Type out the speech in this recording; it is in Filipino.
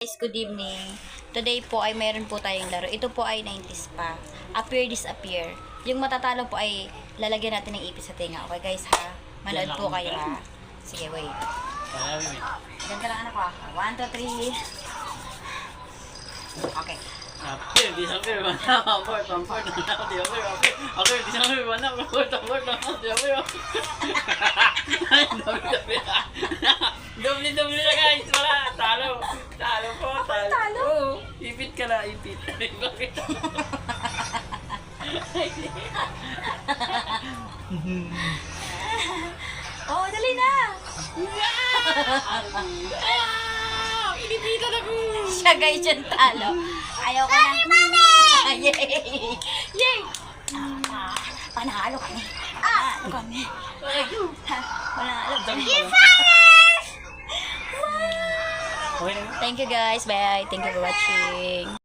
Guys, good evening. Today po ay mayroon po tayong laro. Ito po ay 90s pa. Appear, disappear. Yung matatalo po ay lalagyan natin ng ipis sa tinga. Okay guys ha? Manood po kayo ha. Sige, wait. Ganito lang anak ko ha. 1, 2, 3. Okay. Appear, disappear, mana, apart, disappear, mana, Doble na guys, wala, talo po. Talo? Oo, ipit ka na, ipit. Bakit? Oh, dali na! Inipitan ako! Siya guys yung talo. Ayaw ko na. Yay! Yay! Panalo kami. Panalo kami. Panalo kami. Okay na. Thank you guys. Bye. Thank you for watching.